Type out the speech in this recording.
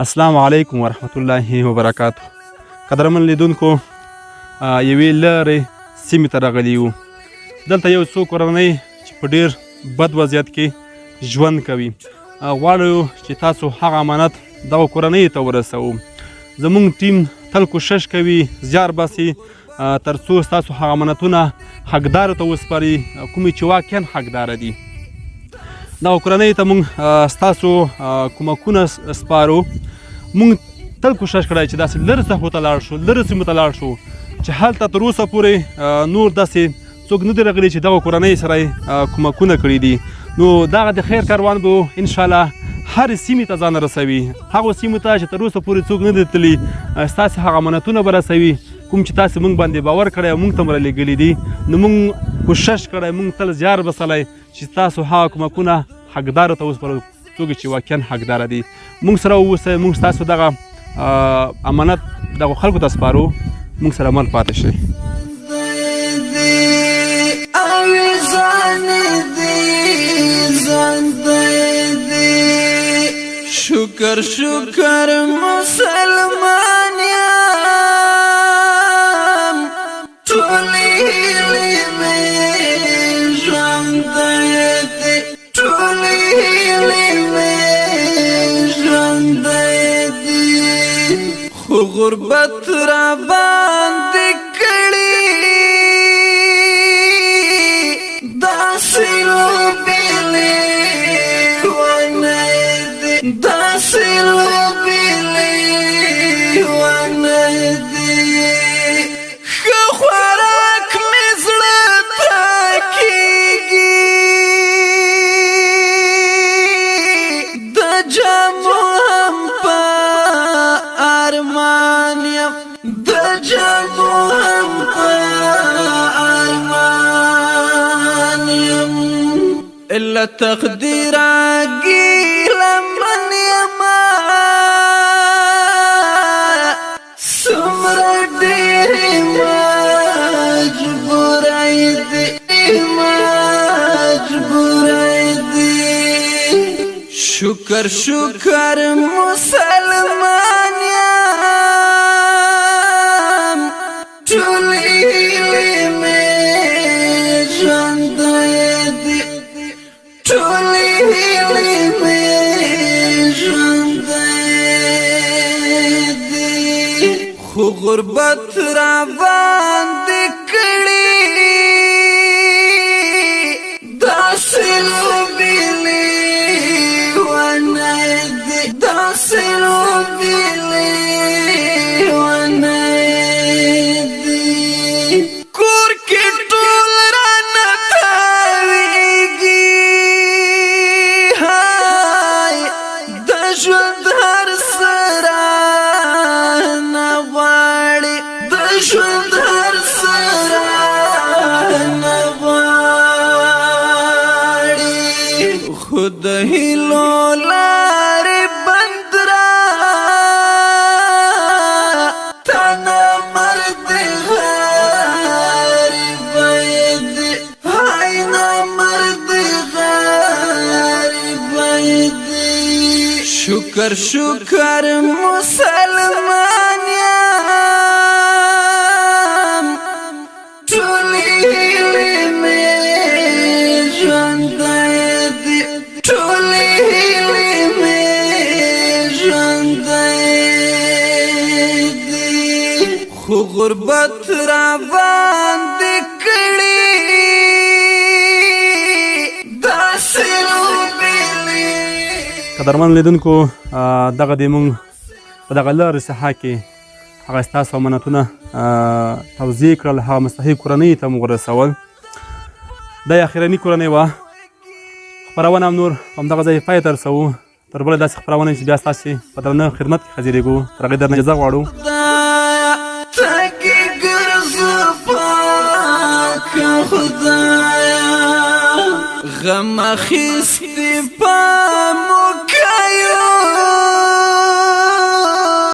السلام علیکم ورحمت الله وبرکاتو. قدرمن لیدونکو، یوې لرې سیمې ته راغلي یو. دلته یو څو کورنۍ چې په ډېر بد وضعیت کې ژوند کوي. غواړو چې تاسو هغه امانت دغه کورنۍ ته ورسوو. زموږ ټیم تل کوشش کوي زیار باسي تر څو ستاسو هغه امانتونه حقدارو ته وسپاري کومې چې واقعا حقداره دي. دغه کورنۍ ته موږ ستاسو کومکونه سپارو. موږ تل کوشش کړی چې داسې لرې ساحو ته لاړ شو، لرې سیمو ته لاړ شو چې هلته تر اوسه پورې نور داسې څوک نه دي راغلي چې دغه کورنۍ سره یې کومکونه کړي دي. نو دغه د خیر کاروان به انشاءالله هرې سیمې ته ځان رسوي، هغو سیمو ته چې تر اوسه پورې څوک نه دي تللي. ستاسې هغه امانتونه به رسوي کوم چې تاسې موږ باندې باور کړی او موږ ته هم رالیږلي دي. نو موږ کوشش کړی، موږ تل زیار بسلی چې تاسو هغه کومکونه حقدارو ته وسپارو څوک چې واقعا حقداره دي. موږ سره واوسئ، موږ ستاسو دغه امانت دغو خلکو ته سپارو. موږ سره مل پاتې شئ. شکر شکر مسلمان یم، ټولې هیلې مې ژوندی دي، ټولې هیلې مې ژوندی دي، خو غربت را باندې کړي داسې لوبېلې داسې لوبېلې ونه دي. ښه خوراک مې زړه ته کېږي، د جامو هم په ارمان یم، د جامو هم په ارمان یم. الا تقدیره ګیله من یما څومره ډېرې مجبوری دي، مجبوری دي. شکر شکر مسلمان یم، ټولې هیلې مې ژوندی دي، ټولې هیلې مې ژوندی دي، خو غربت را باندې کړي داسې لوبېلې ونه دي، داسې لوبېلې ونه دي. کور کې ټول رانه تاویږي، ژوند هر سره نه غواړي، د ژوند هر سره نه غواړي، خو د هیلو لارې بند را تنه مرد غریبی دي، های نه مرد غریبی دي. شکر شکر مسلمان یم، ټولې هیلې مې ژوندی دي، ټولې هیلې مې ژوندی دي، خو غربت را باندې کړي داسې لوبېلې. قدرمن لیدونکو، دغه د موږ په دغه لرې ساحه کې هغه ستاسو امانتونه توضیح کړل، هغه مستحق کورنۍ ته موږ ورسول. دا یې اخرني کورنۍ وه. خپرونه هم نور همدغه ځای پای ته رسوو. تر بله داسې خپرونه چې بیا ستاسې په درنه خدمت کې حاضرېږو. تر هغې درنه اجازه غواړو. غم اخیست